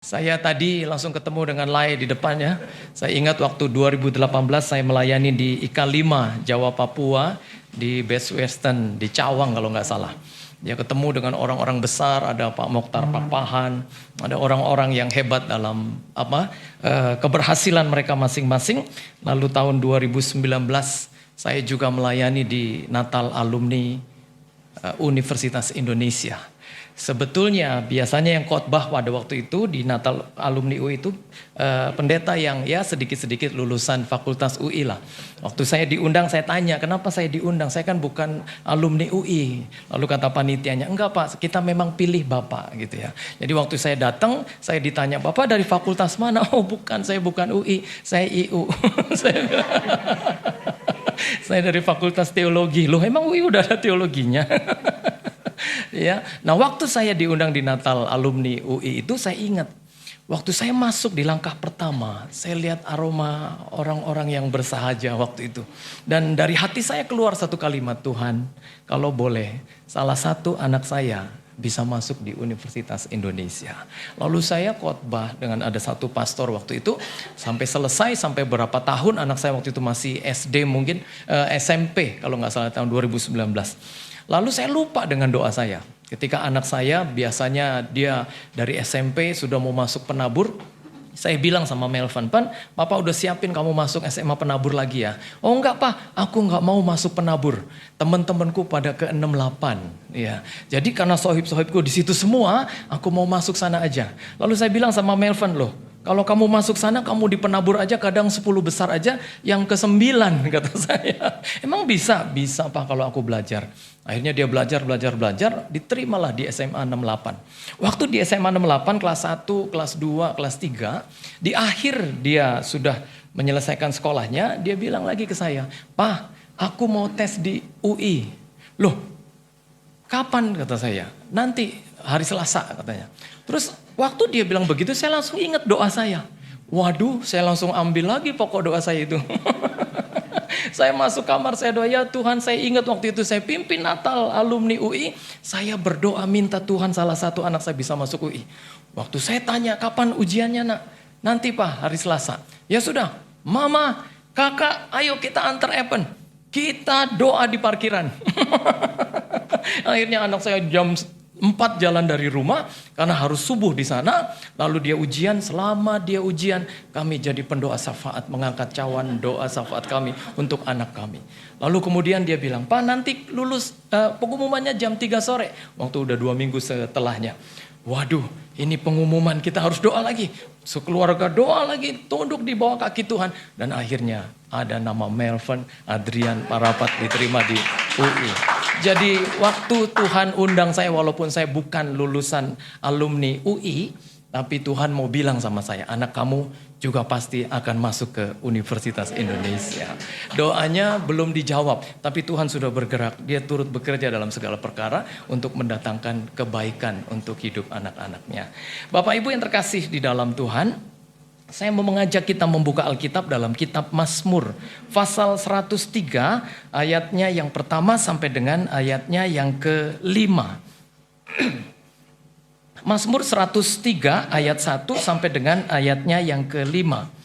Saya tadi langsung ketemu dengan Lai di depannya. Saya ingat waktu 2018 saya melayani di IK5 Jawa Papua di Best Western di Cawang kalau nggak salah. Dia ketemu dengan orang-orang besar, ada Pak Mokhtar Pakpahan, ada orang-orang yang hebat dalam keberhasilan mereka masing-masing. Lalu tahun 2019 saya juga melayani di Natal Alumni Universitas Indonesia. Sebetulnya biasanya yang khotbah pada waktu itu di Natal Alumni UI itu pendeta yang ya sedikit-sedikit lulusan Fakultas UI lah. Waktu saya diundang saya tanya kenapa saya diundang, saya kan bukan alumni UI. Lalu kata panitianya, enggak Pak, kita memang pilih Bapak gitu ya. Jadi waktu saya datang saya ditanya, Bapak dari fakultas mana? Oh bukan, saya bukan UI, saya IU. Saya dari Fakultas Teologi. Loh emang UI udah ada teologinya? Ya, nah waktu saya diundang di Natal Alumni UI itu saya ingat. Waktu saya masuk di langkah pertama, saya lihat aroma orang-orang yang bersahaja waktu itu. Dan dari hati saya keluar satu kalimat, Tuhan kalau boleh salah satu anak saya bisa masuk di Universitas Indonesia. Lalu saya khotbah dengan ada satu pastor waktu itu. Sampai selesai, sampai berapa tahun anak saya waktu itu masih SD mungkin, SMP kalau nggak salah tahun 2019. Lalu saya lupa dengan doa saya. Ketika anak saya biasanya dia dari SMP sudah mau masuk penabur. Saya bilang sama Melvan, Papa udah siapin kamu masuk SMA penabur lagi ya. Oh enggak Pak, aku enggak mau masuk penabur. Teman-temanku pada ke 68. Ya. Jadi karena sohib-sohibku di situ semua, aku mau masuk sana aja. Lalu saya bilang sama Melvan, loh kalau kamu masuk sana, kamu di penabur aja kadang 10 besar aja, yang ke-9 kata saya. Emang bisa? Bisa Pak kalau aku belajar. Akhirnya dia belajar, diterimalah di SMA 68. Waktu di SMA 68 kelas 1, kelas 2, kelas 3, di akhir dia sudah menyelesaikan sekolahnya, dia bilang lagi ke saya, Pak, aku mau tes di UI. Loh, kapan kata saya? Nanti hari Selasa katanya. Terus waktu dia bilang begitu saya langsung ingat doa saya. Waduh, saya langsung ambil lagi pokok doa saya itu. Saya masuk kamar, saya doa, ya Tuhan saya ingat waktu itu saya pimpin Natal Alumni UI. Saya berdoa minta Tuhan salah satu anak saya bisa masuk UI. Waktu saya tanya kapan ujiannya nak? Nanti Pak hari Selasa. Ya sudah, Mama, Kakak ayo kita antar Evan. Kita doa di parkiran. Akhirnya anak saya jam 4 jalan dari rumah karena harus subuh di sana. Lalu dia ujian, selama dia ujian kami jadi pendoa syafaat, mengangkat cawan doa syafaat kami untuk anak kami. Lalu kemudian dia bilang, Pak nanti lulus pengumumannya jam 3 sore. Waktu udah 2 minggu setelahnya. Waduh, ini pengumuman kita harus doa lagi. Sekeluarga doa lagi, tunduk di bawah kaki Tuhan. Dan akhirnya ada nama Melvan Adrian Parapat diterima di UI. Jadi waktu Tuhan undang saya, walaupun saya bukan lulusan alumni UI, tapi Tuhan mau bilang sama saya, anak kamu juga pasti akan masuk ke Universitas Indonesia. Doanya belum dijawab, tapi Tuhan sudah bergerak. Dia turut bekerja dalam segala perkara untuk mendatangkan kebaikan untuk hidup anak-anaknya. Bapak Ibu yang terkasih di dalam Tuhan, saya mau mengajak kita membuka Alkitab dalam kitab Mazmur. Pasal 103 ayatnya yang pertama sampai dengan ayatnya yang ke-5. Mazmur 103 ayat 1 sampai dengan ayatnya yang ke-5.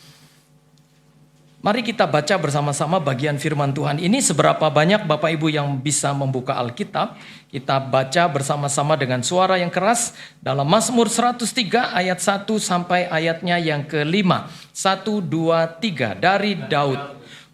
Mari kita baca bersama-sama bagian firman Tuhan ini. Seberapa banyak Bapak Ibu yang bisa membuka Alkitab, kita baca bersama-sama dengan suara yang keras dalam Mazmur 103 ayat 1 sampai ayatnya yang ke-5. 1, 2, 3 dari Daud.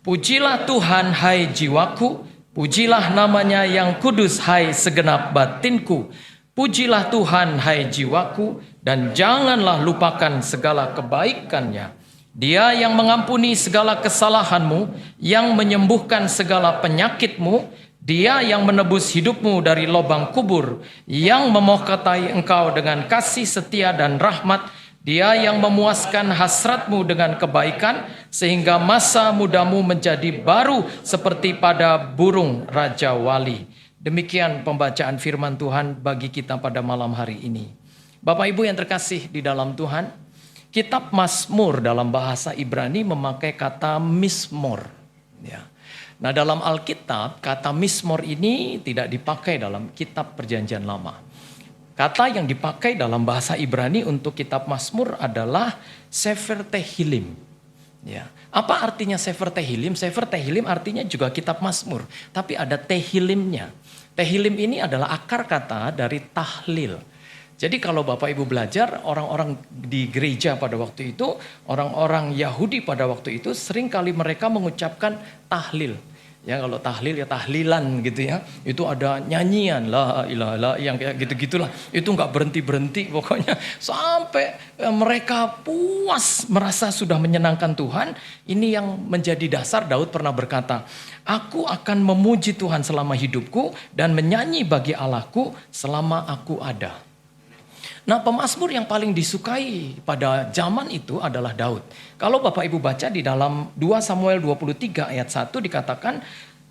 Pujilah Tuhan hai jiwaku, pujilah namanya yang kudus hai segenap batinku. Pujilah Tuhan hai jiwaku dan janganlah lupakan segala kebaikannya. Dia yang mengampuni segala kesalahanmu, yang menyembuhkan segala penyakitmu, Dia yang menebus hidupmu dari lubang kubur, yang memohkatai engkau dengan kasih setia dan rahmat, Dia yang memuaskan hasratmu dengan kebaikan, sehingga masa mudamu menjadi baru seperti pada burung Raja Wali. Demikian pembacaan firman Tuhan bagi kita pada malam hari ini. Bapak Ibu yang terkasih di dalam Tuhan, kitab Mazmur dalam bahasa Ibrani memakai kata mismor. Ya. Nah dalam Alkitab kata mismor ini tidak dipakai dalam kitab Perjanjian Lama. Kata yang dipakai dalam bahasa Ibrani untuk kitab Mazmur adalah Sefer Tehillim. Ya. Apa artinya Sefer Tehillim? Sefer Tehillim artinya juga kitab Mazmur, tapi ada Tehillimnya. Tehillim ini adalah akar kata dari tahlil. Jadi kalau Bapak Ibu belajar, orang-orang di gereja pada waktu itu, orang-orang Yahudi pada waktu itu, seringkali mereka mengucapkan tahlil. Ya kalau tahlil ya tahlilan gitu ya. Itu ada nyanyian la ilaha illallah yang kayak gitu-gitulah. Itu nggak berhenti-berhenti pokoknya sampai mereka puas merasa sudah menyenangkan Tuhan. Ini yang menjadi dasar Daud pernah berkata, "Aku akan memuji Tuhan selama hidupku dan menyanyi bagi Allahku selama aku ada." Nah, pemazmur yang paling disukai pada zaman itu adalah Daud. Kalau Bapak Ibu baca di dalam 2 Samuel 23 ayat 1 dikatakan,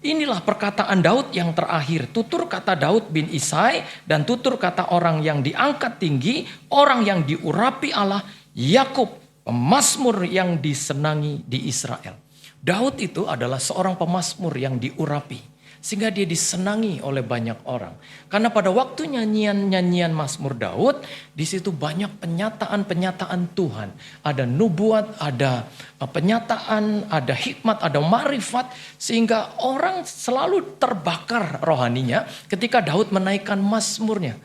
inilah perkataan Daud yang terakhir. Tutur kata Daud bin Isai dan tutur kata orang yang diangkat tinggi, orang yang diurapi Allah, Yakub, pemazmur yang disenangi di Israel. Daud itu adalah seorang pemazmur yang diurapi. Sehingga dia disenangi oleh banyak orang. Karena pada waktu nyanyian-nyanyian Mazmur Daud, di situ banyak penyataan-penyataan Tuhan. Ada nubuat, ada penyataan, ada hikmat, ada marifat. Sehingga orang selalu terbakar rohaninya ketika Daud menaikkan Mazmurnya.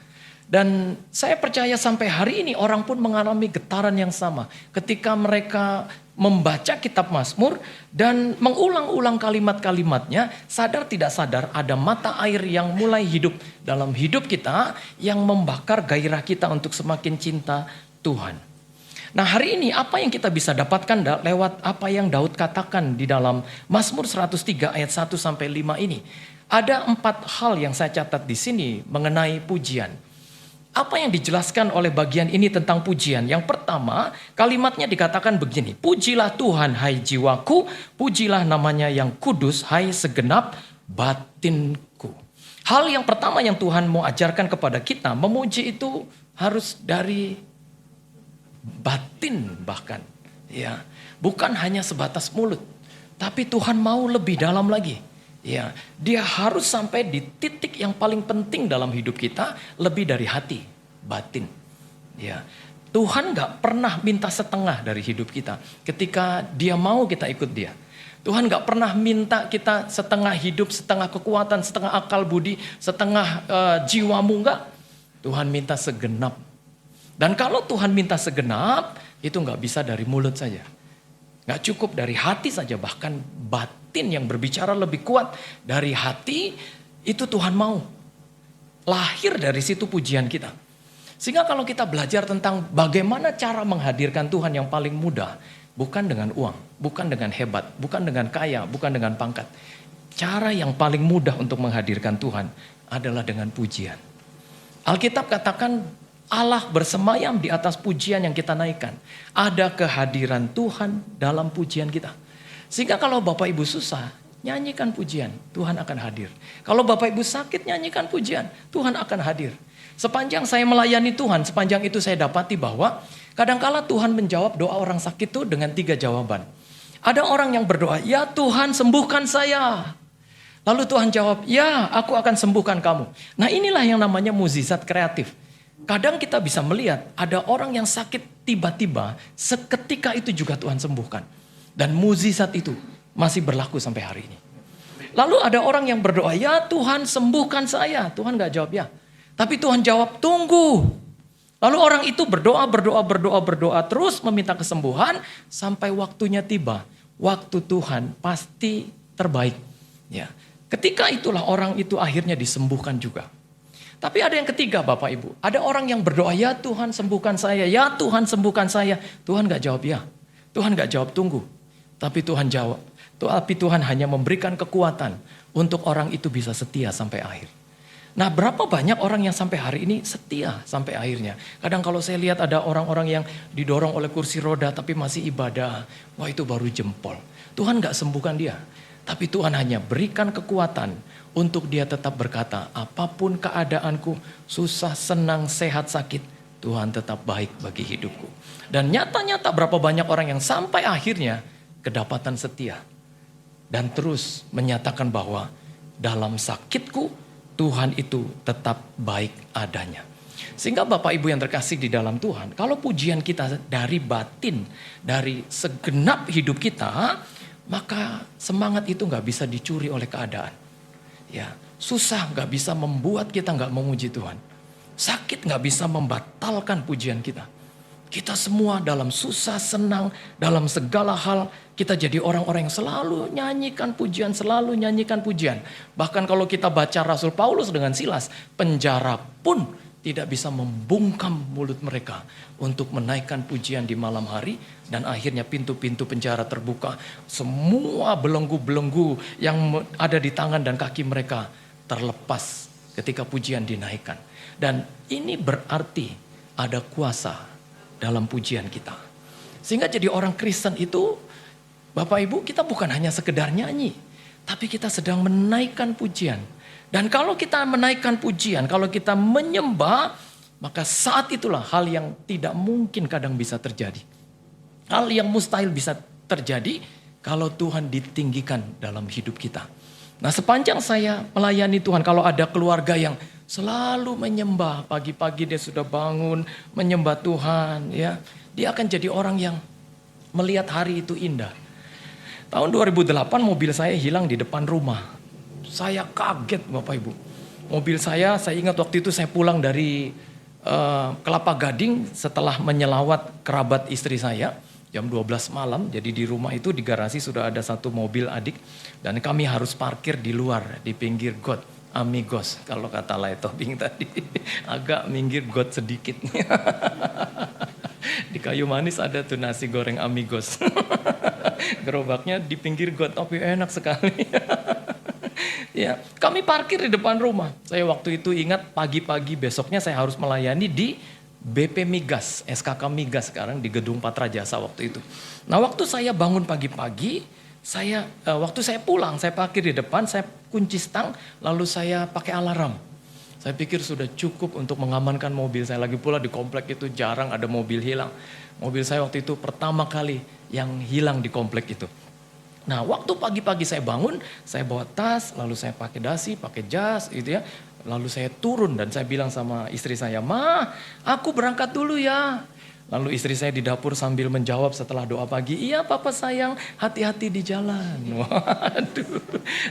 Dan saya percaya sampai hari ini orang pun mengalami getaran yang sama. Ketika mereka membaca kitab Mazmur dan mengulang-ulang kalimat-kalimatnya, sadar tidak sadar ada mata air yang mulai hidup dalam hidup kita yang membakar gairah kita untuk semakin cinta Tuhan. Nah hari ini apa yang kita bisa dapatkan lewat apa yang Daud katakan di dalam Mazmur 103 ayat 1 sampai 5 ini. Ada 4 hal yang saya catat di sini mengenai pujian. Apa yang dijelaskan oleh bagian ini tentang pujian? Yang pertama, kalimatnya dikatakan begini. Pujilah Tuhan, hai jiwaku. Pujilah namanya yang kudus, hai segenap batinku. Hal yang pertama yang Tuhan mau ajarkan kepada kita, memuji itu harus dari batin bahkan. Ya, bukan hanya sebatas mulut. Tapi Tuhan mau lebih dalam lagi. Ya, dia harus sampai di titik yang paling penting dalam hidup kita, lebih dari hati, batin. Ya, Tuhan gak pernah minta setengah dari hidup kita. Ketika dia mau kita ikut dia. Tuhan gak pernah minta kita setengah hidup, setengah kekuatan, setengah akal budi, setengah jiwamu, enggak. Tuhan minta segenap. Dan kalau Tuhan minta segenap, itu gak bisa dari mulut saja. Gak cukup dari hati saja, bahkan batin yang berbicara lebih kuat dari hati, itu Tuhan mau. Lahir dari situ pujian kita. Sehingga kalau kita belajar tentang bagaimana cara menghadirkan Tuhan yang paling mudah, bukan dengan uang, bukan dengan hebat, bukan dengan kaya, bukan dengan pangkat. Cara yang paling mudah untuk menghadirkan Tuhan adalah dengan pujian. Alkitab katakan Allah bersemayam di atas pujian yang kita naikkan. Ada kehadiran Tuhan dalam pujian kita. Sehingga kalau Bapak Ibu susah, nyanyikan pujian, Tuhan akan hadir. Kalau Bapak Ibu sakit, nyanyikan pujian, Tuhan akan hadir. Sepanjang saya melayani Tuhan, sepanjang itu saya dapati bahwa kadangkala Tuhan menjawab doa orang sakit itu dengan 3 jawaban. Ada orang yang berdoa, ya Tuhan sembuhkan saya. Lalu Tuhan jawab, ya aku akan sembuhkan kamu. Nah inilah yang namanya mukjizat kreatif. Kadang kita bisa melihat ada orang yang sakit tiba-tiba, seketika itu juga Tuhan sembuhkan. Dan mukjizat itu masih berlaku sampai hari ini. Lalu ada orang yang berdoa, ya Tuhan sembuhkan saya. Tuhan gak jawab ya. Tapi Tuhan jawab, tunggu. Lalu orang itu berdoa terus meminta kesembuhan sampai waktunya tiba. Waktu Tuhan pasti terbaik. Ya. Ketika itulah orang itu akhirnya disembuhkan juga. Tapi ada yang ketiga Bapak Ibu. Ada orang yang berdoa, ya Tuhan sembuhkan saya. Ya Tuhan sembuhkan saya. Tuhan gak jawab ya. Tuhan gak jawab tunggu. Tapi Tuhan jawab. Tapi Tuhan hanya memberikan kekuatan untuk orang itu bisa setia sampai akhir. Nah berapa banyak orang yang sampai hari ini setia sampai akhirnya. Kadang kalau saya lihat ada orang-orang yang didorong oleh kursi roda tapi masih ibadah. Wah itu baru jempol. Tuhan gak sembuhkan dia. Tapi Tuhan hanya berikan kekuatan untuk dia tetap berkata, apapun keadaanku, susah, senang, sehat, sakit, Tuhan tetap baik bagi hidupku. Dan nyata-nyata berapa banyak orang yang sampai akhirnya kedapatan setia. Dan terus menyatakan bahwa dalam sakitku, Tuhan itu tetap baik adanya. Sehingga Bapak Ibu yang terkasih di dalam Tuhan, kalau pujian kita dari batin, dari segenap hidup kita, maka semangat itu nggak bisa dicuri oleh keadaan. Ya, susah nggak bisa membuat kita nggak memuji Tuhan. Sakit nggak bisa membatalkan pujian kita. Kita semua dalam susah, senang, dalam segala hal, kita jadi orang-orang yang selalu nyanyikan pujian, selalu nyanyikan pujian. Bahkan kalau kita baca Rasul Paulus dengan Silas, penjara pun tidak bisa membungkam mulut mereka untuk menaikkan pujian di malam hari. Dan akhirnya pintu-pintu penjara terbuka. Semua belenggu-belenggu yang ada di tangan dan kaki mereka terlepas ketika pujian dinaikkan. Dan ini berarti ada kuasa dalam pujian kita. Sehingga jadi orang Kristen itu, Bapak Ibu, kita bukan hanya sekedar nyanyi, tapi kita sedang menaikkan pujian. Dan kalau kita menaikkan pujian, kalau kita menyembah, maka saat itulah hal yang tidak mungkin kadang bisa terjadi. Hal yang mustahil bisa terjadi kalau Tuhan ditinggikan dalam hidup kita. Nah, sepanjang saya melayani Tuhan, kalau ada keluarga yang selalu menyembah, pagi-pagi dia sudah bangun menyembah Tuhan, ya, dia akan jadi orang yang melihat hari itu indah. Tahun 2008 mobil saya hilang di depan rumah. Saya kaget Bapak Ibu. Mobil saya ingat waktu itu saya pulang dari Kelapa Gading setelah menyelawat kerabat istri saya. Jam 12 malam, jadi di rumah itu di garasi sudah ada satu mobil adik. Dan kami harus parkir di luar, di pinggir got, amigos. Kalau kata Lai Tobing tadi, agak minggir got sedikit. Di Kayu Manis ada tuh nasi goreng amigos. Gerobaknya di pinggir got, tapi enak sekali. Ya, kami parkir di depan rumah. Saya waktu itu ingat pagi-pagi besoknya saya harus melayani di BP Migas, SKK Migas sekarang di Gedung Patra Jasa waktu itu. Nah, waktu saya bangun pagi-pagi, waktu saya pulang, saya parkir di depan, saya kunci stang, lalu saya pakai alarm. Saya pikir sudah cukup untuk mengamankan mobil saya. Lagi pula di komplek itu jarang ada mobil hilang. Mobil saya waktu itu pertama kali yang hilang di komplek itu. Nah, waktu pagi-pagi saya bangun, saya bawa tas, lalu saya pakai dasi, pakai jas gitu ya. Lalu saya turun dan saya bilang sama istri saya, "Ma, aku berangkat dulu ya." Lalu istri saya di dapur sambil menjawab setelah doa pagi, "Iya papa sayang, hati-hati di jalan." Waduh.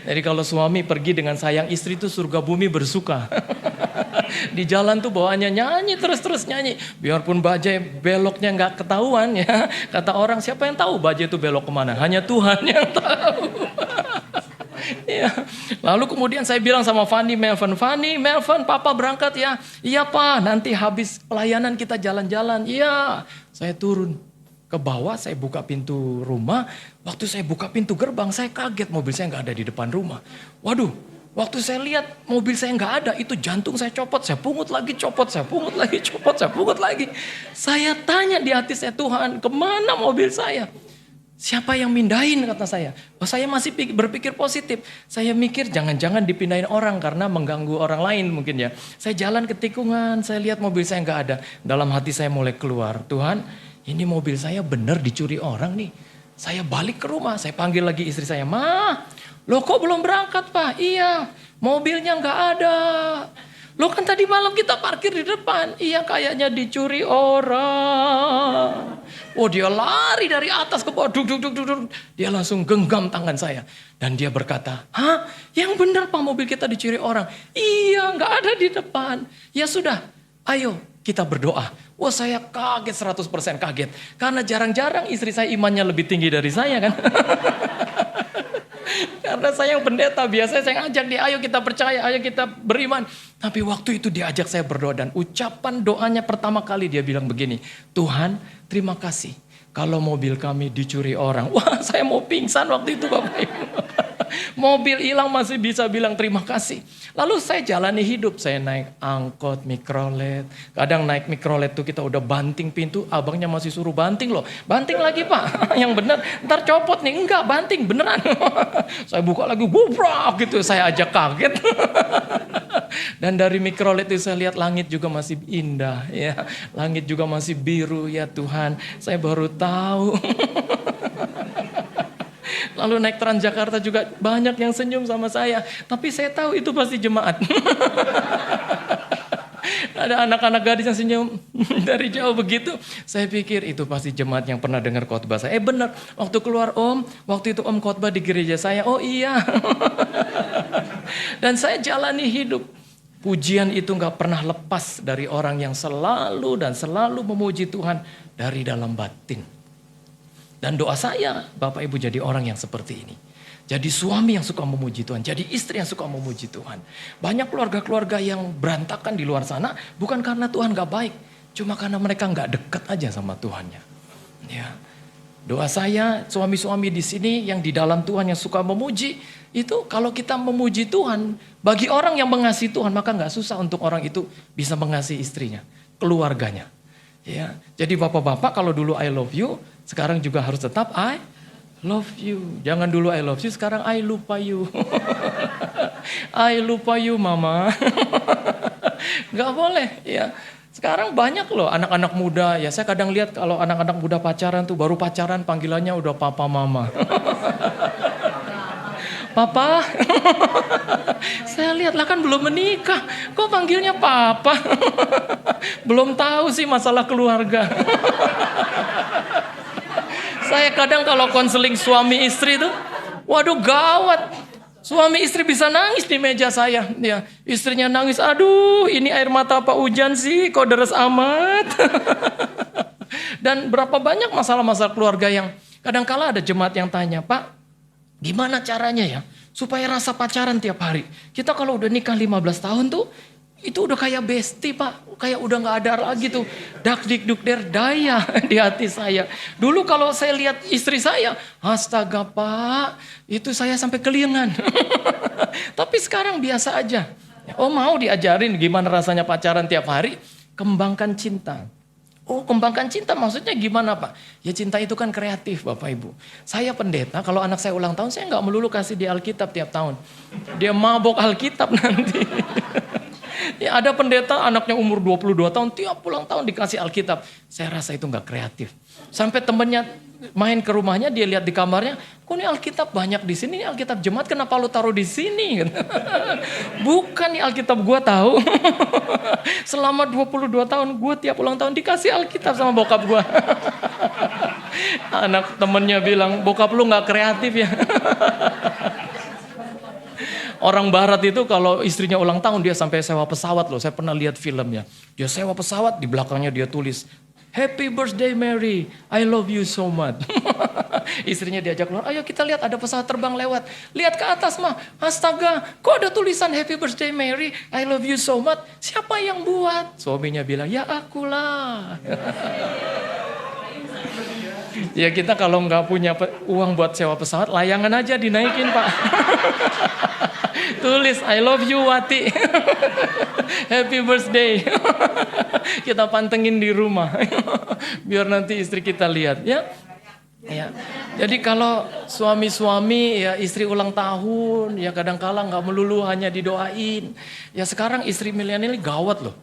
Jadi kalau suami pergi dengan sayang istri itu surga bumi bersuka. Di jalan tuh bawaannya nyanyi terus nyanyi. Biarpun bajai beloknya nggak ketahuan ya. Kata orang, siapa yang tahu bajai itu belok kemana? Hanya Tuhan yang tahu. Ya. Lalu kemudian saya bilang sama Fanny, Melvin, papa berangkat ya. Iya pak, nanti habis pelayanan kita jalan-jalan. Iya, saya turun ke bawah, saya buka pintu rumah. Waktu saya buka pintu gerbang, saya kaget mobil saya nggak ada di depan rumah. Waduh, waktu saya lihat mobil saya nggak ada, itu jantung saya copot, saya pungut lagi, copot, saya pungut lagi, copot, saya pungut lagi. Saya tanya di hati saya, Tuhan, kemana mobil saya? Siapa yang mindahin kata saya. Oh, saya masih berpikir positif. Saya mikir jangan-jangan dipindahin orang karena mengganggu orang lain mungkin ya. Saya jalan ke tikungan, saya lihat mobil saya nggak ada. Dalam hati saya mulai keluar, Tuhan ini mobil saya benar dicuri orang nih. Saya balik ke rumah, saya panggil lagi istri saya. "Ma, lo kok belum berangkat pak?" "Iya, mobilnya nggak ada." "Lo kan tadi malam kita parkir di depan." "Iya kayaknya dicuri orang." Oh dia lari dari atas ke bawah, duk. Dia langsung genggam tangan saya. Dan dia berkata, "Hah? Yang benar pak mobil kita dicuri orang." "Iya nggak ada di depan." "Ya sudah, ayo kita berdoa." Wah saya kaget, 100% kaget. Karena jarang-jarang istri saya imannya lebih tinggi dari saya kan. Karena saya yang pendeta, biasanya saya ngajak dia, "Ayo kita percaya, ayo kita beriman." Tapi waktu itu dia ajak saya berdoa dan ucapan doanya pertama kali dia bilang begini, "Tuhan, terima kasih kalau mobil kami dicuri orang." Wah, saya mau pingsan waktu itu Bapak Ibu. Mobil hilang masih bisa bilang terima kasih. Lalu saya jalani hidup, saya naik angkot, mikrolet. Kadang naik mikrolet tuh kita udah banting pintu, abangnya masih suruh banting loh. "Banting lagi pak, yang bener, ntar copot nih." "Enggak, banting beneran." Saya buka lagi, bubrak gitu, saya ajak kaget. Dan dari mikrolet itu saya lihat langit juga masih indah ya. Langit juga masih biru ya Tuhan, saya baru tahu. Lalu naik Transjakarta juga banyak yang senyum sama saya. Tapi saya tahu itu pasti jemaat. Ada anak-anak gadis yang senyum dari jauh begitu. Saya pikir itu pasti jemaat yang pernah dengar khotbah saya. Benar, waktu keluar waktu itu Om khotbah di gereja saya. Oh iya. Dan saya jalani hidup. Pujian itu gak pernah lepas dari orang yang selalu dan selalu memuji Tuhan dari dalam batin. Dan doa saya, Bapak Ibu jadi orang yang seperti ini. Jadi suami yang suka memuji Tuhan, jadi istri yang suka memuji Tuhan. Banyak keluarga-keluarga yang berantakan di luar sana bukan karena Tuhan gak baik, cuma karena mereka gak dekat aja sama Tuhannya. Ya. Doa saya, suami-suami di sini yang di dalam Tuhan yang suka memuji, itu kalau kita memuji Tuhan, bagi orang yang mengasihi Tuhan, maka gak susah untuk orang itu bisa mengasihi istrinya, keluarganya. Ya. Jadi bapak-bapak kalau dulu I love you, sekarang juga harus tetap I love you. Jangan dulu I love you, sekarang I lupa you. I lupa you mama. Gak boleh ya. Sekarang banyak loh anak-anak muda. Ya saya kadang lihat kalau anak-anak muda pacaran tuh baru pacaran panggilannya udah papa mama. Papa. Saya lihat lah kan belum menikah. Kok panggilnya papa? Belum tahu sih masalah keluarga. Saya kadang kalau konseling suami istri tuh, waduh gawat. Suami istri bisa nangis di meja saya. Ya, istrinya nangis, aduh ini air mata apa hujan sih, kok deres amat. Dan berapa banyak masalah-masalah keluarga yang kadang-kala ada jemaat yang tanya, Pak, gimana caranya ya supaya rasa pacaran tiap hari? Kita kalau udah nikah 15 tahun tuh, itu udah kayak bestie Pak, kayak udah gak ada lagi tuh dak dik duk der daya di hati saya. Dulu kalau saya lihat istri saya, astaga Pak, itu saya sampai kelingan. Tapi sekarang biasa aja. Oh mau diajarin gimana rasanya pacaran tiap hari? Kembangkan cinta. Oh kembangkan cinta maksudnya gimana Pak? Ya cinta itu kan kreatif Bapak Ibu. Saya pendeta, kalau anak saya ulang tahun saya gak melulu kasih dia Alkitab tiap tahun. Dia mabok Alkitab nanti. Ya ada pendeta anaknya umur 22 tahun tiap ulang tahun dikasih Alkitab. Saya rasa itu gak kreatif. Sampai temennya main ke rumahnya dia lihat di kamarnya, kok ini Alkitab banyak di sini, ini Alkitab jemaat kenapa lu taruh di sini? Bukan nih Alkitab gua tahu. Selama 22 tahun gua tiap ulang tahun dikasih Alkitab sama bokap gua. Anak temennya bilang, bokap lu gak kreatif ya. Orang barat itu kalau istrinya ulang tahun dia sampai sewa pesawat loh. Saya pernah lihat filmnya. Dia sewa pesawat, di belakangnya dia tulis, Happy birthday Mary, I love you so much. Istrinya diajak keluar, ayo kita lihat ada pesawat terbang lewat. Lihat ke atas mah, astaga kok ada tulisan Happy birthday Mary, I love you so much. Siapa yang buat? Suaminya bilang, ya akulah. Ya kita kalau nggak punya uang buat sewa pesawat, layangan aja dinaikin Pak. Tulis I love you Wati. Happy birthday. Kita pantengin di rumah. Biar nanti istri kita lihat ya. Ya. Jadi kalau suami-suami ya istri ulang tahun ya kadang-kala nggak melulu hanya didoain. Ya sekarang istri milenial ini gawat loh.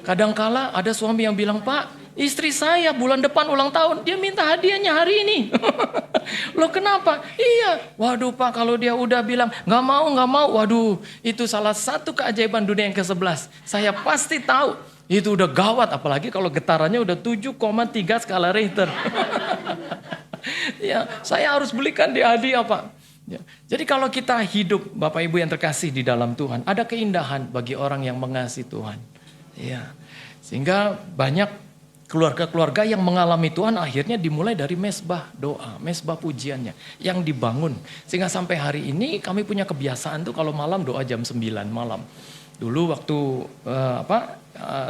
Kadang-kala ada suami yang bilang, Pak, istri saya bulan depan ulang tahun, dia minta hadiahnya hari ini. Loh kenapa? Iya, waduh Pak kalau dia udah bilang gak mau, waduh itu salah satu keajaiban dunia yang ke-11. Saya pasti tahu, itu udah gawat, apalagi kalau getarannya udah 7,3 skala Richter. Ya, saya harus belikan dia hadiah Pak. Ya. Jadi kalau kita hidup Bapak Ibu yang terkasih di dalam Tuhan, ada keindahan bagi orang yang mengasihi Tuhan. Ya, sehingga banyak keluarga-keluarga yang mengalami Tuhan akhirnya dimulai dari mesbah doa, mesbah pujiannya yang dibangun. Sehingga sampai hari ini kami punya kebiasaan tuh kalau malam doa jam 9 malam. Dulu waktu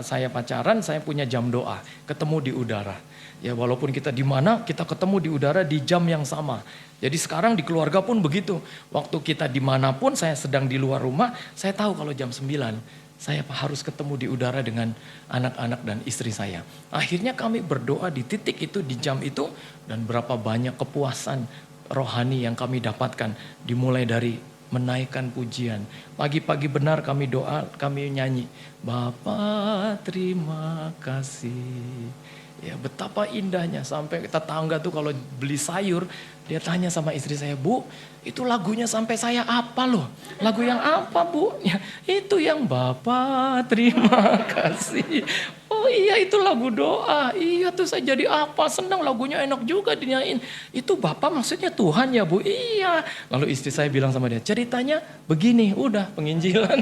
saya pacaran saya punya jam doa, ketemu di udara. Ya walaupun kita di mana kita ketemu di udara di jam yang sama. Jadi sekarang di keluarga pun begitu. Waktu kita dimanapun saya sedang di luar rumah, saya tahu kalau jam 9. Saya harus ketemu di udara dengan anak-anak dan istri saya. Akhirnya kami berdoa di titik itu, di jam itu. Dan berapa banyak kepuasan rohani yang kami dapatkan. Dimulai dari menaikkan pujian. Pagi-pagi benar kami doa, kami nyanyi. Bapa terima kasih. Ya, betapa indahnya sampai tetangga tuh kalau beli sayur, dia tanya sama istri saya, "Bu, itu lagunya sampai saya apa loh? Lagu yang apa, Bu?" Ya, "Itu yang Bapak terima kasih." "Oh iya, itu lagu doa." "Iya tuh saya jadi apa? Senang, lagunya enak juga dinyanyiin." "Itu Bapak maksudnya Tuhan ya, Bu?" "Iya." Lalu istri saya bilang sama dia, "Ceritanya begini, udah penginjilan."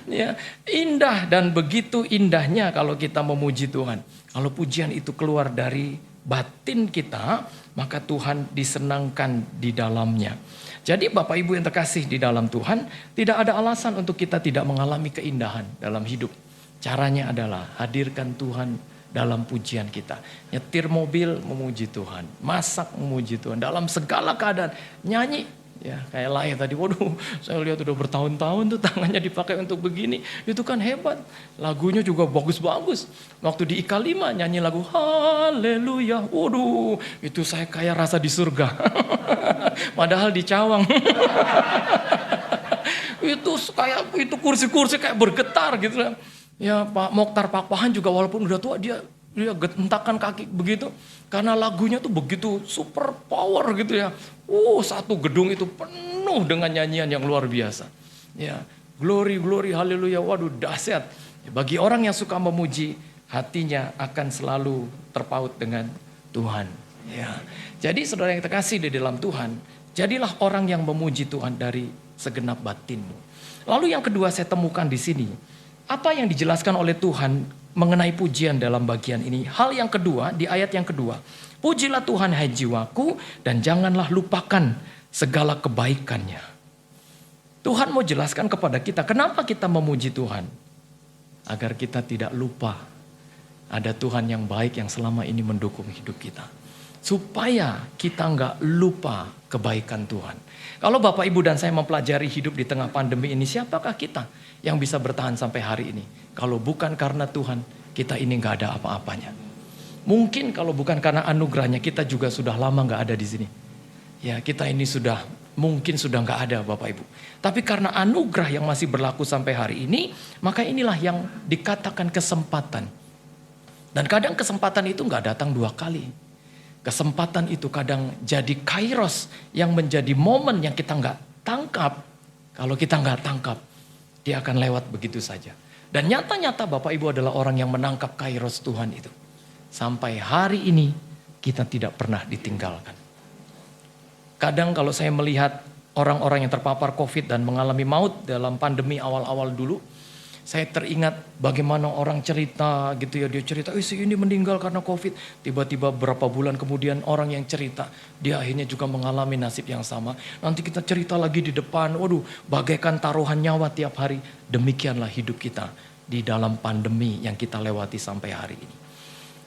Ya, indah, dan begitu indahnya kalau kita memuji Tuhan. Kalau pujian itu keluar dari batin kita, maka Tuhan disenangkan di dalamnya. Jadi Bapak Ibu yang terkasih di dalam Tuhan, tidak ada alasan untuk kita tidak mengalami keindahan dalam hidup. Caranya adalah hadirkan Tuhan dalam pujian kita. Nyetir mobil memuji Tuhan, masak memuji Tuhan, dalam segala keadaan nyanyi. Ya, kayak Lai tadi, waduh, saya lihat udah bertahun-tahun tuh tangannya dipakai untuk begini. Itu kan hebat. Lagunya juga bagus-bagus. Waktu di IK5 nyanyi lagu Haleluya. Waduh, itu saya kayak rasa di surga. Padahal di Cawang. itu kursi-kursi kayak bergetar gitu. Ya, Pak Mokhtar Pak Pahan juga walaupun udah tua, dia gentakan kaki begitu. Karena lagunya tuh begitu super power gitu ya. Satu gedung itu penuh dengan nyanyian yang luar biasa. Ya, glory, glory, haleluya. Waduh, dahsyat. Bagi orang yang suka memuji, hatinya akan selalu terpaut dengan Tuhan. Ya. Jadi saudara yang terkasih di dalam Tuhan, jadilah orang yang memuji Tuhan dari segenap batinmu. Lalu yang kedua saya temukan di sini, apa yang dijelaskan oleh Tuhan mengenai pujian dalam bagian ini. Hal yang kedua, di ayat yang kedua. Pujilah Tuhan hai jiwaku, dan janganlah lupakan segala kebaikannya. Tuhan mau jelaskan kepada kita, kenapa kita memuji Tuhan? Agar kita tidak lupa ada Tuhan yang baik yang selama ini mendukung hidup kita. Supaya kita nggak lupa kebaikan Tuhan. Kalau Bapak Ibu dan saya mempelajari hidup di tengah pandemi ini, siapakah kita yang bisa bertahan sampai hari ini? Kalau bukan karena Tuhan, kita ini nggak ada apa-apanya. Mungkin kalau bukan karena anugerahnya, kita juga sudah lama nggak ada di sini. Ya, kita ini mungkin sudah nggak ada Bapak Ibu. Tapi karena anugerah yang masih berlaku sampai hari ini, maka inilah yang dikatakan kesempatan. Dan kadang kesempatan itu nggak datang 2 kali. Kesempatan itu kadang jadi kairos yang menjadi momen yang kita nggak tangkap. Kalau kita nggak tangkap, dia akan lewat begitu saja. Dan nyata-nyata Bapak Ibu adalah orang yang menangkap kairos Tuhan itu. Sampai hari ini kita tidak pernah ditinggalkan. Kadang kalau saya melihat orang-orang yang terpapar COVID dan mengalami maut dalam pandemi awal-awal dulu, saya teringat bagaimana orang cerita gitu ya. Dia cerita, si ini meninggal karena COVID. Tiba-tiba berapa bulan kemudian orang yang cerita, dia akhirnya juga mengalami nasib yang sama. Nanti kita cerita lagi di depan, waduh, bagaikan taruhan nyawa tiap hari. Demikianlah hidup kita di dalam pandemi yang kita lewati sampai hari ini.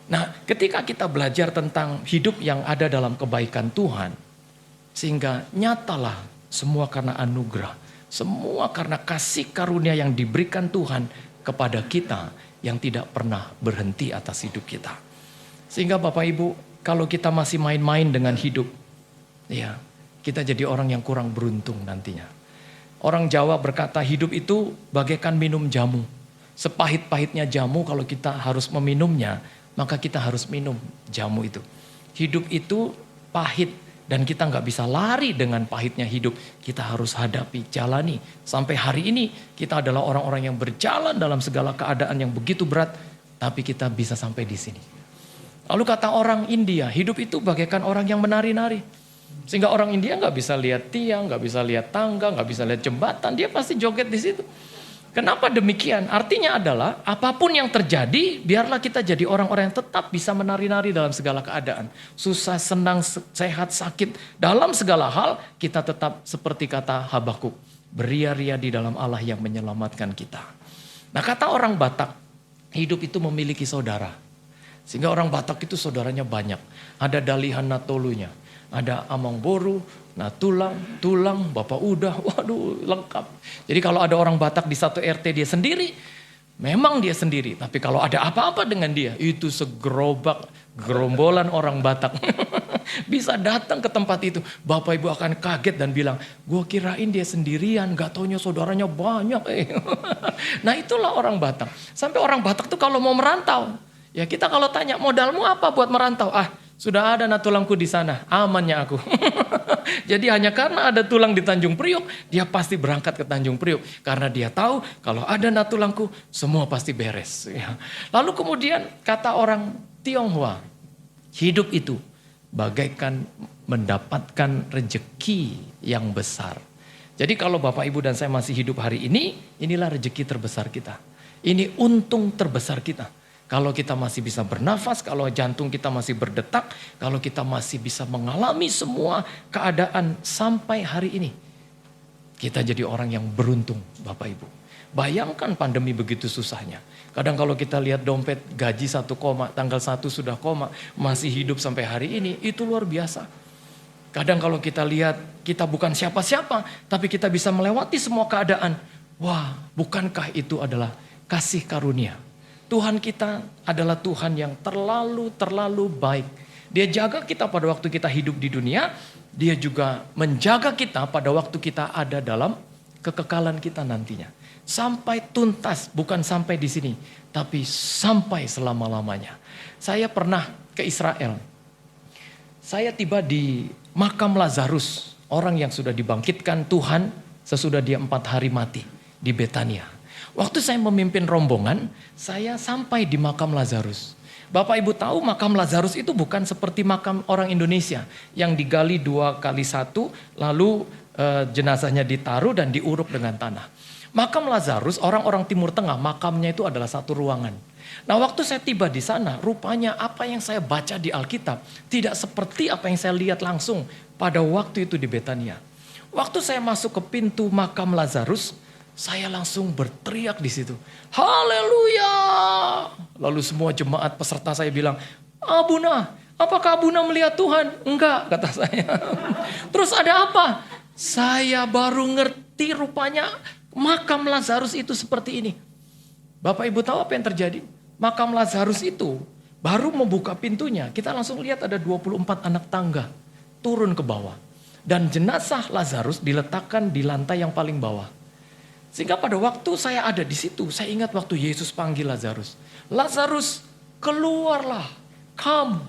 Nah, ketika kita belajar tentang hidup yang ada dalam kebaikan Tuhan, sehingga nyatalah semua karena anugerah, semua karena kasih karunia yang diberikan Tuhan kepada kita yang tidak pernah berhenti atas hidup kita. Sehingga Bapak Ibu, kalau kita masih main-main dengan hidup, ya, kita jadi orang yang kurang beruntung nantinya. Orang Jawa berkata hidup itu bagaikan minum jamu. Sepahit-pahitnya jamu, kalau kita harus meminumnya, maka kita harus minum jamu itu. Hidup itu pahit dan kita nggak bisa lari dengan pahitnya hidup. Kita harus hadapi, jalani. Sampai hari ini kita adalah orang-orang yang berjalan dalam segala keadaan yang begitu berat, tapi kita bisa sampai di sini. Lalu kata orang India, hidup itu bagaikan orang yang menari-nari. Sehingga orang India nggak bisa lihat tiang, nggak bisa lihat tangga, nggak bisa lihat jembatan, dia pasti joget di situ. Kenapa demikian? Artinya adalah apapun yang terjadi, biarlah kita jadi orang-orang yang tetap bisa menari-nari dalam segala keadaan. Susah, senang, sehat, sakit. Dalam segala hal kita tetap seperti kata Habakuk. Beria-ria di dalam Allah yang menyelamatkan kita. Nah, kata orang Batak, hidup itu memiliki saudara. Sehingga orang Batak itu saudaranya banyak. Ada Dalihan Natolunya. Ada Amang Boru, nah tulang, Bapak Udah, waduh lengkap. Jadi kalau ada orang Batak di satu RT dia sendiri, memang dia sendiri. Tapi kalau ada apa-apa dengan dia, itu segerobak gerombolan orang Batak. Bisa datang ke tempat itu. Bapak Ibu akan kaget dan bilang, gue kirain dia sendirian, gak taunya saudaranya banyak. Nah itulah orang Batak. Sampai orang Batak tuh kalau mau merantau, Ya kita kalau tanya modalmu apa buat merantau? Sudah ada tulangku di sana, amannya aku. Jadi hanya karena ada tulang di Tanjung Priok, dia pasti berangkat ke Tanjung Priok. Karena dia tahu kalau ada tulangku, semua pasti beres. Ya. Lalu kemudian kata orang Tionghoa, hidup itu bagaikan mendapatkan rejeki yang besar. Jadi kalau Bapak Ibu dan saya masih hidup hari ini, inilah rejeki terbesar kita. Ini untung terbesar kita. Kalau kita masih bisa bernafas, kalau jantung kita masih berdetak, kalau kita masih bisa mengalami semua keadaan sampai hari ini. Kita jadi orang yang beruntung, Bapak Ibu. Bayangkan pandemi begitu susahnya. Kadang kalau kita lihat dompet gaji 1 koma, tanggal 1 sudah koma, masih hidup sampai hari ini, itu luar biasa. Kadang kalau kita lihat kita bukan siapa-siapa, tapi kita bisa melewati semua keadaan. Wah, bukankah itu adalah kasih karunia? Tuhan kita adalah Tuhan yang terlalu baik. Dia jaga kita pada waktu kita hidup di dunia. Dia juga menjaga kita pada waktu kita ada dalam kekekalan kita nantinya. Sampai tuntas, bukan sampai di sini. Tapi sampai selama-lamanya. Saya pernah ke Israel. Saya tiba di makam Lazarus. Orang yang sudah dibangkitkan Tuhan sesudah dia 4 hari mati di Betania. Waktu saya memimpin rombongan, saya sampai di makam Lazarus. Bapak Ibu tahu makam Lazarus itu bukan seperti makam orang Indonesia yang digali 2x1 lalu jenazahnya ditaruh dan diuruk dengan tanah. Makam Lazarus orang-orang Timur Tengah makamnya itu adalah satu ruangan. Nah waktu saya tiba di sana rupanya apa yang saya baca di Alkitab tidak seperti apa yang saya lihat langsung pada waktu itu di Betania. Waktu saya masuk ke pintu makam Lazarus, saya langsung berteriak di situ. Haleluya! Lalu semua jemaat peserta saya bilang, Abuna, apakah Abuna melihat Tuhan? Enggak, kata saya. Terus ada apa? Saya baru ngerti rupanya makam Lazarus itu seperti ini. Bapak Ibu tahu apa yang terjadi? Makam Lazarus itu baru membuka pintunya. Kita langsung lihat ada 24 anak tangga turun ke bawah. Dan jenazah Lazarus diletakkan di lantai yang paling bawah. Sehingga pada waktu saya ada di situ, saya ingat waktu Yesus panggil Lazarus. Lazarus, keluarlah, come.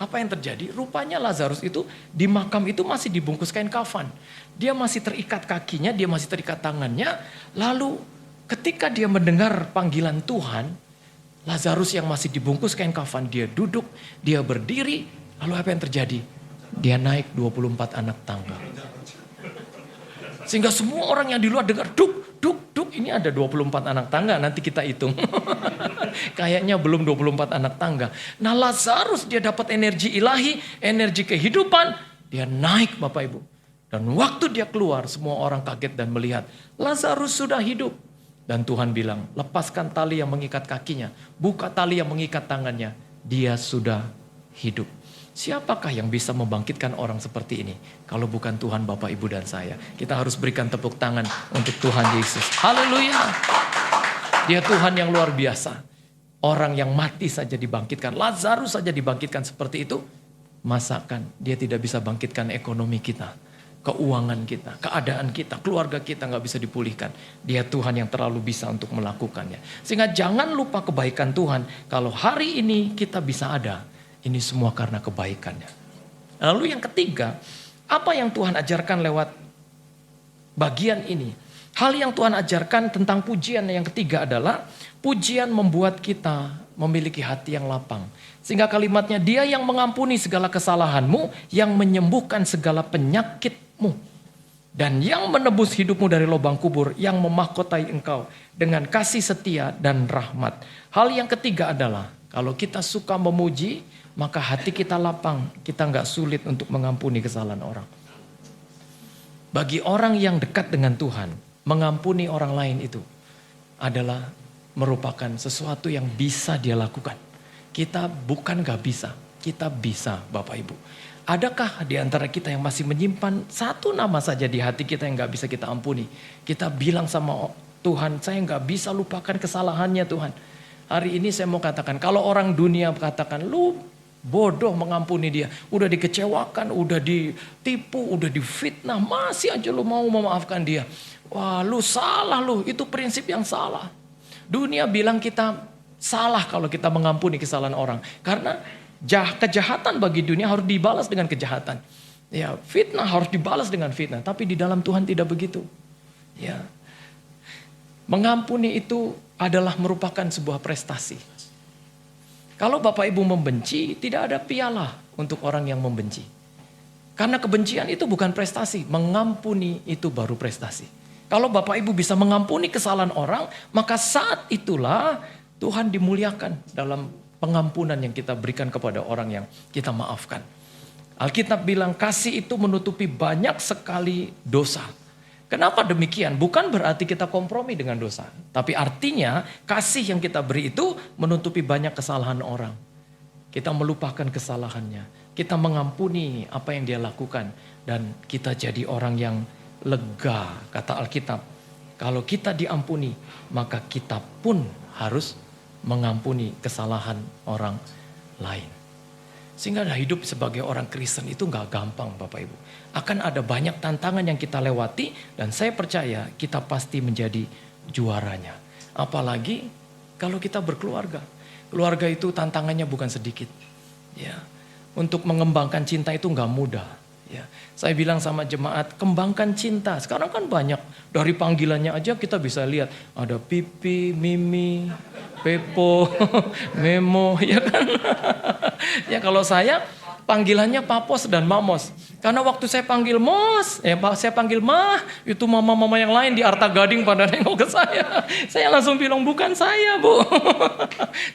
Apa yang terjadi? Rupanya Lazarus itu di makam itu masih dibungkus kain kafan. Dia masih terikat kakinya, dia masih terikat tangannya. Lalu ketika dia mendengar panggilan Tuhan, Lazarus yang masih dibungkus kain kafan, dia duduk, dia berdiri. Lalu apa yang terjadi? Dia naik 24 anak tangga. Sehingga semua orang yang di luar dengar duk, duk, duk. Ini ada 24 anak tangga, nanti kita hitung. Kayaknya belum 24 anak tangga. Nah Lazarus dia dapat energi ilahi, energi kehidupan. Dia naik Bapak Ibu. Dan waktu dia keluar semua orang kaget dan melihat Lazarus sudah hidup. Dan Tuhan bilang lepaskan tali yang mengikat kakinya. Buka tali yang mengikat tangannya. Dia sudah hidup. Siapakah yang bisa membangkitkan orang seperti ini? Kalau bukan Tuhan Bapak Ibu dan saya. Kita harus berikan tepuk tangan untuk Tuhan Yesus. Haleluya. Dia Tuhan yang luar biasa. Orang yang mati saja dibangkitkan. Lazarus saja dibangkitkan seperti itu. Masakan dia tidak bisa bangkitkan ekonomi kita. Keuangan kita, keadaan kita, keluarga kita gak bisa dipulihkan. Dia Tuhan yang terlalu bisa untuk melakukannya. Sehingga jangan lupa kebaikan Tuhan. Kalau hari ini kita bisa ada. Ini semua karena kebaikannya. Lalu yang ketiga, apa yang Tuhan ajarkan lewat bagian ini? Hal yang Tuhan ajarkan tentang pujian yang ketiga adalah pujian membuat kita memiliki hati yang lapang. Sehingga kalimatnya dia yang mengampuni segala kesalahanmu, yang menyembuhkan segala penyakitmu. Dan yang menebus hidupmu dari lubang kubur, yang memahkotai engkau dengan kasih setia dan rahmat. Hal yang ketiga adalah kalau kita suka memuji, maka hati kita lapang, kita gak sulit untuk mengampuni kesalahan orang. Bagi orang yang dekat dengan Tuhan, mengampuni orang lain itu adalah merupakan sesuatu yang bisa dia lakukan. Kita bukan gak bisa, kita bisa Bapak Ibu. Adakah di antara kita yang masih menyimpan satu nama saja di hati kita yang gak bisa kita ampuni? Kita bilang sama Tuhan, saya gak bisa lupakan kesalahannya Tuhan. Hari ini saya mau katakan, kalau orang dunia katakan, lu bodoh mengampuni dia. Udah dikecewakan, udah ditipu, udah difitnah. Masih aja lu mau memaafkan dia. Wah lu salah lu, itu prinsip yang salah. Dunia bilang kita Salah kalau kita mengampuni kesalahan orang. Karena kejahatan bagi dunia harus dibalas dengan kejahatan. Ya, fitnah harus dibalas dengan fitnah. Tapi di dalam Tuhan tidak begitu. Ya, mengampuni itu adalah merupakan sebuah prestasi. Kalau Bapak Ibu membenci, tidak ada piala untuk orang yang membenci. Karena kebencian itu bukan prestasi, mengampuni itu baru prestasi. Kalau Bapak Ibu bisa mengampuni kesalahan orang, maka saat itulah Tuhan dimuliakan dalam pengampunan yang kita berikan kepada orang yang kita maafkan. Alkitab bilang kasih itu menutupi banyak sekali dosa. Kenapa demikian? Bukan berarti kita kompromi dengan dosa. Tapi artinya kasih yang kita beri itu menutupi banyak kesalahan orang. Kita melupakan kesalahannya. Kita mengampuni apa yang dia lakukan. Dan kita jadi orang yang lega, kata Alkitab. Kalau kita diampuni, maka kita pun harus mengampuni kesalahan orang lain. Sehingga hidup sebagai orang Kristen itu gak gampang Bapak Ibu. Akan ada banyak tantangan yang kita lewati dan saya percaya kita pasti menjadi juaranya. Apalagi kalau kita berkeluarga. Keluarga itu tantangannya bukan sedikit. Ya, untuk mengembangkan cinta itu gak mudah. Ya, saya bilang sama jemaat, kembangkan cinta. Sekarang kan banyak, dari panggilannya aja kita bisa lihat. Ada Pipi, Mimi, Pepo, Memo, ya kan. Ya kalau saya panggilannya Papos dan Mamos. Karena waktu saya panggil Mos, saya panggil Mah, itu mama-mama yang lain di Arta Gading pada nengok ke saya. Saya langsung bilang, bukan saya Bu.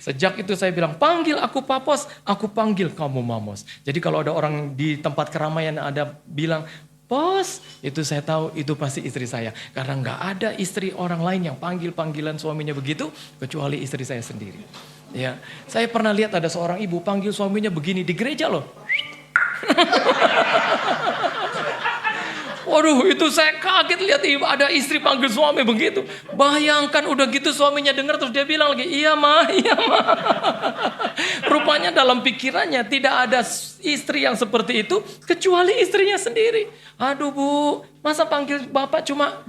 Sejak itu saya bilang, panggil aku Papos, aku panggil kamu Mamos. Jadi kalau ada orang di tempat keramaian ada bilang, Pos, itu saya tahu itu pasti istri saya. Karena nggak ada istri orang lain yang panggil panggilan suaminya begitu, kecuali istri saya sendiri. Ya, saya pernah lihat ada seorang ibu panggil suaminya begini di gereja loh. Waduh, itu saya kaget lihat ada istri panggil suami begitu. Bayangkan udah gitu suaminya dengar terus dia bilang lagi, iya mah, iya mah. Rupanya dalam pikirannya tidak ada istri yang seperti itu kecuali istrinya sendiri. Aduh Bu, masa panggil bapak cuma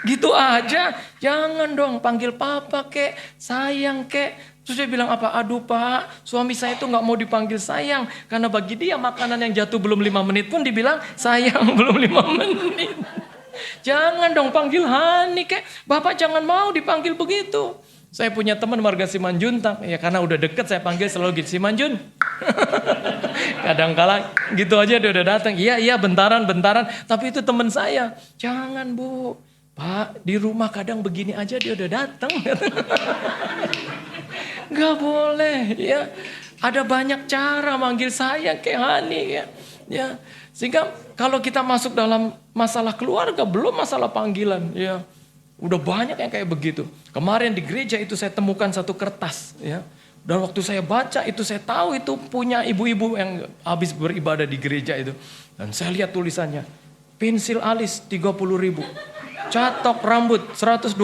gitu aja? Jangan dong panggil papa kek, sayang kek. Terus dia bilang apa? Aduh Pak, suami saya itu gak mau dipanggil sayang. Karena bagi dia makanan yang jatuh belum 5 menit pun dibilang sayang belum 5 menit. Jangan dong panggil Hani kek. Bapak jangan mau dipanggil begitu. Saya punya teman warga Simanjuntak. Ya karena udah deket saya panggil selalu gitu. Simanjun. Kadang-kala gitu aja dia udah datang. Iya bentaran. Tapi itu teman saya. Jangan Bu. Pak di rumah kadang begini aja dia udah datang. Gak boleh ya. Ada banyak cara manggil saya kayak Hani ya. Ya. Sehingga kalau kita masuk dalam masalah keluarga belum masalah panggilan ya. Udah banyak yang kayak begitu. Kemarin di gereja itu saya temukan satu kertas ya. Dan waktu saya baca itu saya tahu itu punya ibu-ibu yang habis beribadah di gereja itu. Dan saya lihat tulisannya. Pensil alis 30.000. Catok rambut 127.000.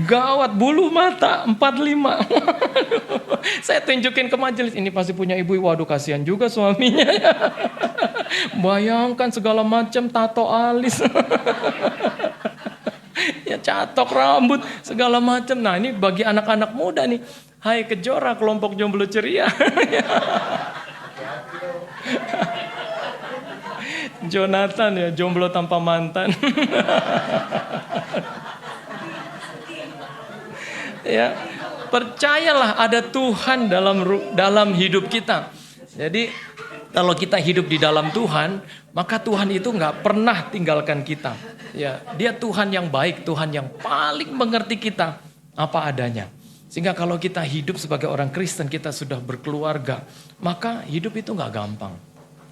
Gawat bulu mata 45. Saya tunjukin ke majelis, ini pasti punya ibu, waduh kasihan juga suaminya. Bayangkan segala macam tato alis. Ya catok rambut segala macam. Nah ini bagi anak-anak muda nih. Hai Kejora kelompok jomblo ceria. Jonathan ya jomblo tanpa mantan. Ya, percayalah ada Tuhan dalam hidup kita. Jadi kalau kita hidup di dalam Tuhan, maka Tuhan itu nggak pernah tinggalkan kita. Ya, Dia Tuhan yang baik, Tuhan yang paling mengerti kita apa adanya. Sehingga kalau kita hidup sebagai orang Kristen, kita sudah berkeluarga, maka hidup itu nggak gampang.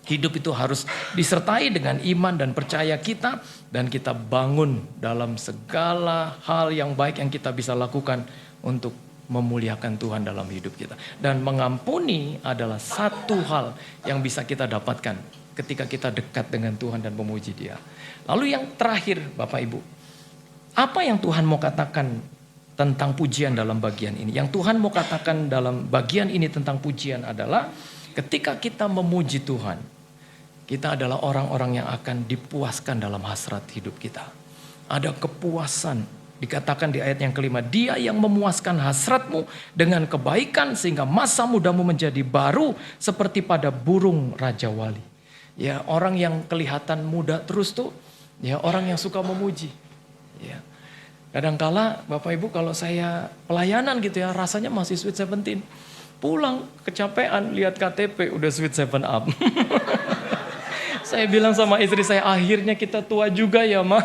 Hidup itu harus disertai dengan iman dan percaya kita. Dan kita bangun dalam segala hal yang baik yang kita bisa lakukan untuk memuliakan Tuhan dalam hidup kita. Dan mengampuni adalah satu hal yang bisa kita dapatkan ketika kita dekat dengan Tuhan dan memuji Dia. Lalu yang terakhir Bapak Ibu, apa yang Tuhan mau katakan tentang pujian dalam bagian ini? Yang Tuhan mau katakan dalam bagian ini tentang pujian adalah ketika kita memuji Tuhan, kita adalah orang-orang yang akan dipuaskan dalam hasrat hidup kita. Ada kepuasan Dikatakan di ayat yang kelima, Dia yang memuaskan hasratmu dengan kebaikan sehingga masa mudamu menjadi baru seperti pada burung Raja Wali. Ya, orang yang kelihatan muda terus tuh, ya orang yang suka memuji. Ya. Kadangkala Bapak Ibu kalau saya pelayanan gitu ya, rasanya masih sweet 17. Pulang kecapean lihat KTP udah sweet 7 up. Saya bilang sama istri saya, akhirnya kita tua juga ya Ma.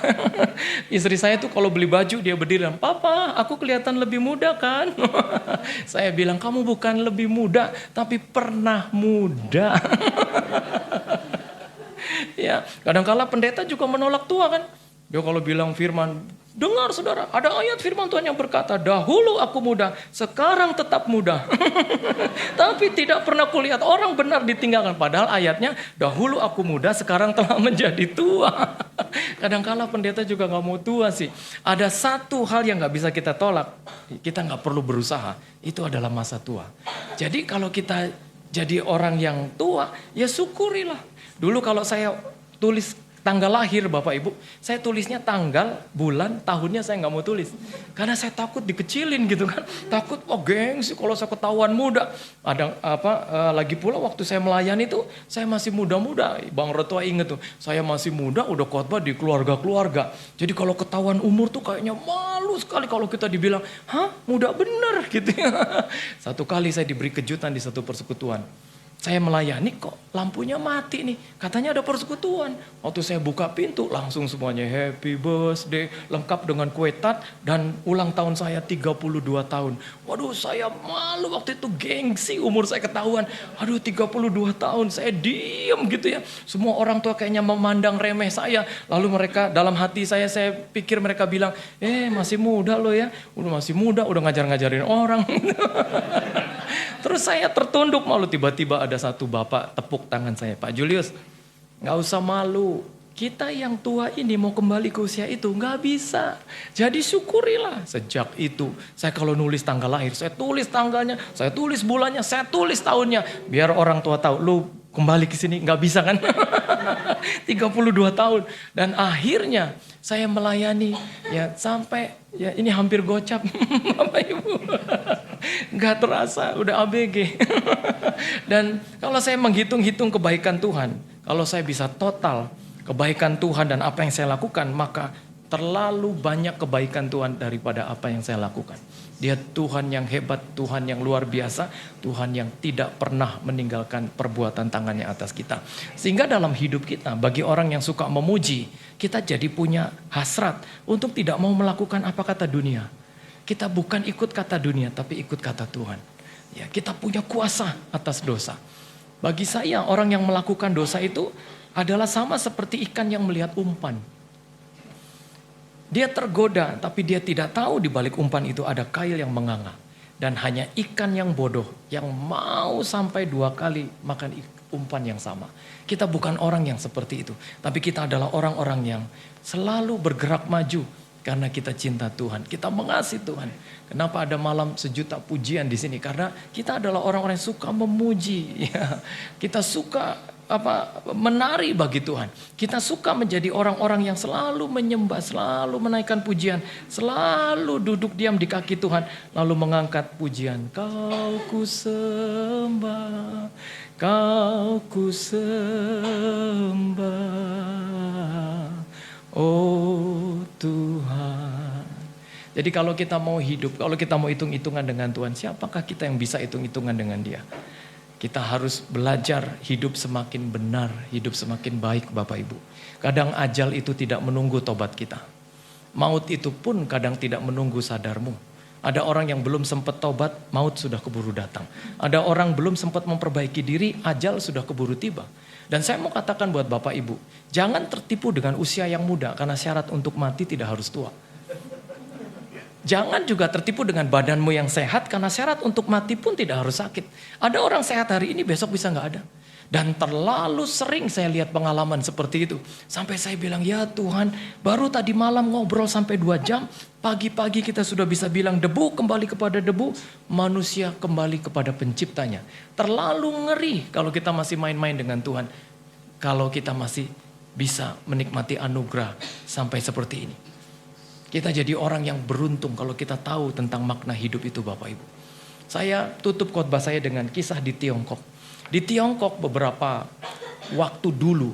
Istri saya tuh kalau beli baju dia berdiri, Papa aku kelihatan lebih muda kan. Saya bilang, kamu bukan lebih muda tapi pernah muda. Ya, kadang-kala pendeta juga menolak tua kan. Dia kalau bilang firman, dengar saudara, ada ayat firman Tuhan yang berkata, dahulu aku muda, sekarang tetap muda. Tapi tidak pernah kulihat orang benar ditinggalkan. Padahal ayatnya, dahulu aku muda, sekarang telah menjadi tua. Kadang-kala pendeta juga gak mau tua sih. Ada satu hal yang gak bisa kita tolak, kita gak perlu berusaha, itu adalah masa tua. Jadi kalau kita jadi orang yang tua, ya syukurilah. Dulu kalau saya tulis tanggal lahir Bapak Ibu, saya tulisnya tanggal, bulan, tahunnya saya nggak mau tulis. Karena saya takut dikecilin gitu kan. Takut, gengsi kalau saya ketahuan muda. Ada lagi pula waktu saya melayani itu, saya masih muda-muda. Bang Retua inget tuh, saya masih muda udah khotbah di keluarga-keluarga. Jadi kalau ketahuan umur tuh kayaknya malu sekali kalau kita dibilang, muda bener gitu ya. Satu kali saya diberi kejutan di satu persekutuan. Saya melayani kok lampunya mati nih. Katanya ada persekutuan. Waktu saya buka pintu langsung semuanya happy birthday. Lengkap dengan kue tart dan ulang tahun saya 32 tahun. Waduh saya malu waktu itu, gengsi umur saya ketahuan. Aduh 32 tahun saya diem gitu ya. Semua orang tua kayaknya memandang remeh saya. Lalu mereka dalam hati saya pikir mereka bilang, masih muda lo ya. Udah masih muda udah ngajar-ngajarin orang. Terus saya tertunduk malu, tiba-tiba ada satu bapak tepuk tangan saya, Pak Julius, gak usah malu. Kita yang tua ini mau kembali ke usia itu gak bisa. Jadi syukurilah. Sejak itu saya kalau nulis tanggal lahir, saya tulis tanggalnya, saya tulis bulannya, saya tulis tahunnya. Biar orang tua tahu, lu kembali ke sini gak bisa kan. 32 tahun. Dan akhirnya saya melayani ya sampai ya ini hampir gocap Bapak Ibu. Gak terasa udah ABG. Dan kalau saya menghitung-hitung kebaikan Tuhan, kalau saya bisa total kebaikan Tuhan dan apa yang saya lakukan, maka terlalu banyak kebaikan Tuhan daripada apa yang saya lakukan. Dia Tuhan yang hebat, Tuhan yang luar biasa, Tuhan yang tidak pernah meninggalkan perbuatan tangannya atas kita. Sehingga dalam hidup kita, bagi orang yang suka memuji, kita jadi punya hasrat untuk tidak mau melakukan apa kata dunia. Kita bukan ikut kata dunia, tapi ikut kata Tuhan. Ya, kita punya kuasa atas dosa. Bagi saya, orang yang melakukan dosa itu adalah sama seperti ikan yang melihat umpan. Dia tergoda, tapi dia tidak tahu di balik umpan itu ada kail yang menganga. Dan hanya ikan yang bodoh yang mau sampai 2 kali makan umpan yang sama. Kita bukan orang yang seperti itu, tapi kita adalah orang-orang yang selalu bergerak maju karena kita cinta Tuhan, kita mengasihi Tuhan. Kenapa ada malam 1 juta pujian di sini? Karena kita adalah orang-orang yang suka memuji. Ya. Kita suka menari bagi Tuhan. Kita suka menjadi orang-orang yang selalu menyembah, selalu menaikkan pujian, selalu duduk diam di kaki Tuhan, lalu mengangkat pujian. Kau ku sembah, kau ku sembah, oh Tuhan. Jadi kalau kita mau hidup, kalau kita mau hitung-hitungan dengan Tuhan, siapakah kita yang bisa hitung-hitungan dengan Dia? Kita harus belajar hidup semakin benar, hidup semakin baik Bapak Ibu. Kadang ajal itu tidak menunggu tobat kita. Maut itu pun kadang tidak menunggu sadarmu. Ada orang yang belum sempat tobat, maut sudah keburu datang. Ada orang belum sempat memperbaiki diri, ajal sudah keburu tiba. Dan saya mau katakan buat Bapak Ibu, jangan tertipu dengan usia yang muda, karena syarat untuk mati tidak harus tua. Jangan juga tertipu dengan badanmu yang sehat, karena syarat untuk mati pun tidak harus sakit. Ada orang sehat hari ini, besok bisa gak ada. Dan terlalu sering saya lihat pengalaman seperti itu. Sampai saya bilang, ya Tuhan, baru tadi malam ngobrol sampai 2 jam, pagi-pagi kita sudah bisa bilang debu kembali kepada debu, manusia kembali kepada penciptanya. Terlalu ngeri kalau kita masih main-main dengan Tuhan. Kalau kita masih bisa menikmati anugerah sampai seperti ini. Kita jadi orang yang beruntung kalau kita tahu tentang makna hidup itu Bapak Ibu. Saya tutup khotbah saya dengan kisah di Tiongkok. Di Tiongkok beberapa waktu dulu,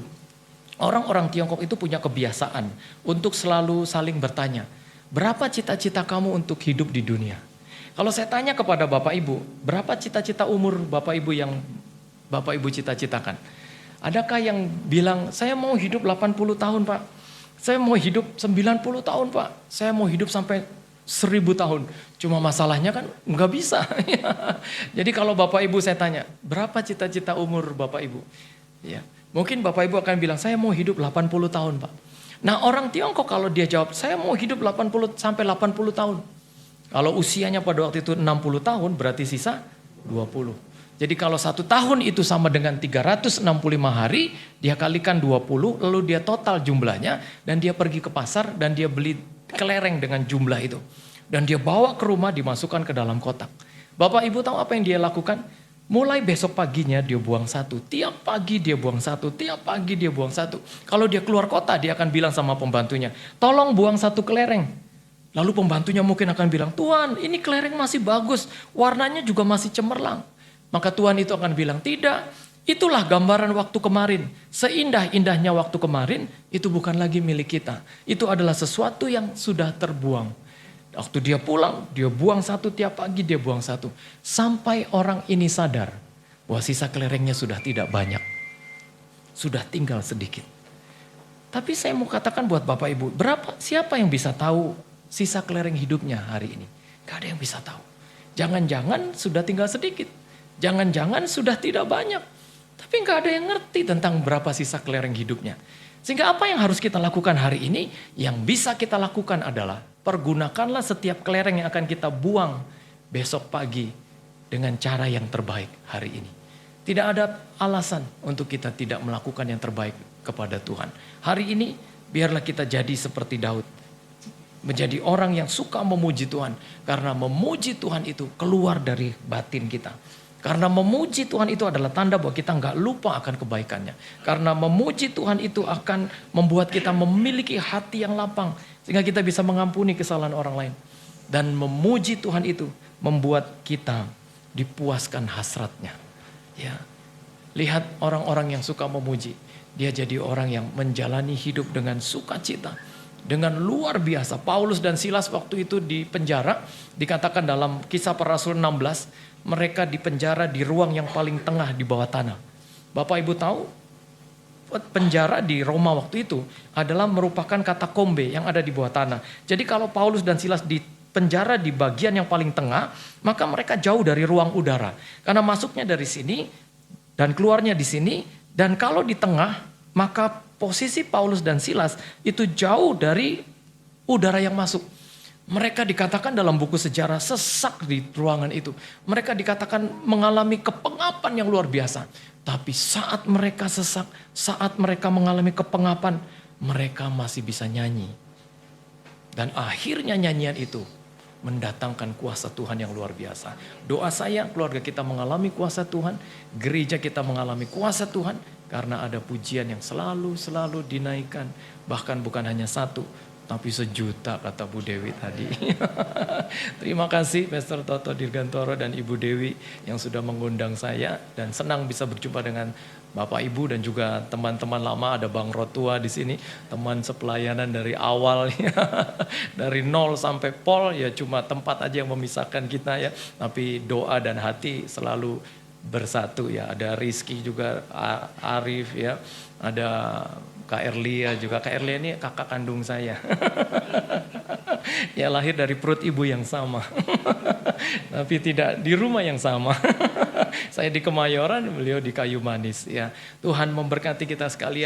orang-orang Tiongkok itu punya kebiasaan untuk selalu saling bertanya, berapa cita-cita kamu untuk hidup di dunia? Kalau saya tanya kepada Bapak Ibu, berapa cita-cita umur Bapak Ibu yang Bapak Ibu cita-citakan? Adakah yang bilang, saya mau hidup 80 tahun Pak. Saya mau hidup 90 tahun Pak. Saya mau hidup sampai 1000 tahun. Cuma masalahnya kan nggak bisa. Jadi kalau Bapak Ibu saya tanya, berapa cita-cita umur Bapak Ibu? Ya, mungkin Bapak Ibu akan bilang, saya mau hidup 80 tahun Pak. Nah orang Tiongkok kalau dia jawab, saya mau hidup 80 sampai 80 tahun. Kalau usianya pada waktu itu 60 tahun berarti sisa 20. Jadi kalau 1 tahun itu sama dengan 365 hari, dia kalikan 20, lalu dia total jumlahnya, dan dia pergi ke pasar, dan dia beli kelereng dengan jumlah itu. Dan dia bawa ke rumah, dimasukkan ke dalam kotak. Bapak Ibu tahu apa yang dia lakukan? Mulai besok paginya dia buang 1, tiap pagi dia buang 1, tiap pagi dia buang 1. Kalau dia keluar kota, dia akan bilang sama pembantunya, tolong buang 1 kelereng. Lalu pembantunya mungkin akan bilang, Tuan ini kelereng masih bagus, warnanya juga masih cemerlang. Maka Tuhan itu akan bilang, tidak, itulah gambaran waktu kemarin. Seindah-indahnya waktu kemarin, itu bukan lagi milik kita. Itu adalah sesuatu yang sudah terbuang. Waktu dia pulang, dia buang 1 tiap pagi, dia buang 1. Sampai orang ini sadar, bahwa sisa kelerengnya sudah tidak banyak. Sudah tinggal sedikit. Tapi saya mau katakan buat Bapak Ibu, siapa yang bisa tahu sisa kelereng hidupnya hari ini? Gak ada yang bisa tahu. Jangan-jangan sudah tinggal sedikit. Jangan-jangan sudah tidak banyak. Tapi nggak ada yang ngerti tentang berapa sisa kelereng hidupnya. Sehingga apa yang harus kita lakukan hari ini? Yang bisa kita lakukan adalah pergunakanlah setiap kelereng yang akan kita buang besok pagi dengan cara yang terbaik hari ini. Tidak ada alasan untuk kita tidak melakukan yang terbaik kepada Tuhan. Hari ini biarlah kita jadi seperti Daud. Menjadi orang yang suka memuji Tuhan. Karena memuji Tuhan itu keluar dari batin kita. Karena memuji Tuhan itu adalah tanda bahwa kita nggak lupa akan kebaikannya. Karena memuji Tuhan itu akan membuat kita memiliki hati yang lapang. Sehingga kita bisa mengampuni kesalahan orang lain. Dan memuji Tuhan itu membuat kita dipuaskan hasratnya. Ya, lihat orang-orang yang suka memuji. Dia jadi orang yang menjalani hidup dengan sukacita. Dengan luar biasa. Paulus dan Silas waktu itu di penjara. Dikatakan dalam Kisah Para Rasul 16. Mereka di penjara di ruang yang paling tengah di bawah tanah. Bapak Ibu tahu, penjara di Roma waktu itu adalah merupakan katakombe yang ada di bawah tanah. Jadi kalau Paulus dan Silas di penjara di bagian yang paling tengah, maka mereka jauh dari ruang udara. Karena masuknya dari sini dan keluarnya di sini. Dan kalau di tengah, maka posisi Paulus dan Silas itu jauh dari udara yang masuk. Mereka dikatakan dalam buku sejarah sesak di ruangan itu. Mereka dikatakan mengalami kepengapan yang luar biasa. Tapi saat mereka sesak, saat mereka mengalami kepengapan, mereka masih bisa nyanyi. Dan akhirnya nyanyian itu mendatangkan kuasa Tuhan yang luar biasa. Doa saya keluarga kita mengalami kuasa Tuhan, gereja kita mengalami kuasa Tuhan. Karena ada pujian yang selalu dinaikkan. Bahkan bukan hanya 1. Tapi 1 juta kata Bu Dewi tadi. Terima kasih Pastor Toto Dirgantoro dan Ibu Dewi yang sudah mengundang saya. Dan senang bisa berjumpa dengan Bapak Ibu dan juga teman-teman lama. Ada Bang Rotua di sini. Teman sepelayanan dari awal. Dari 0 sampai pol ya cuma tempat aja yang memisahkan kita ya. Tapi doa dan hati selalu bersatu ya. Ada Rizky juga, Arif ya. Ada Kak Erlia juga. Kak Erlia ini kakak kandung saya. Ya lahir dari perut ibu yang sama. Tapi tidak di rumah yang sama. Saya di Kemayoran, beliau di Kayu Manis ya. Tuhan memberkati kita sekalian.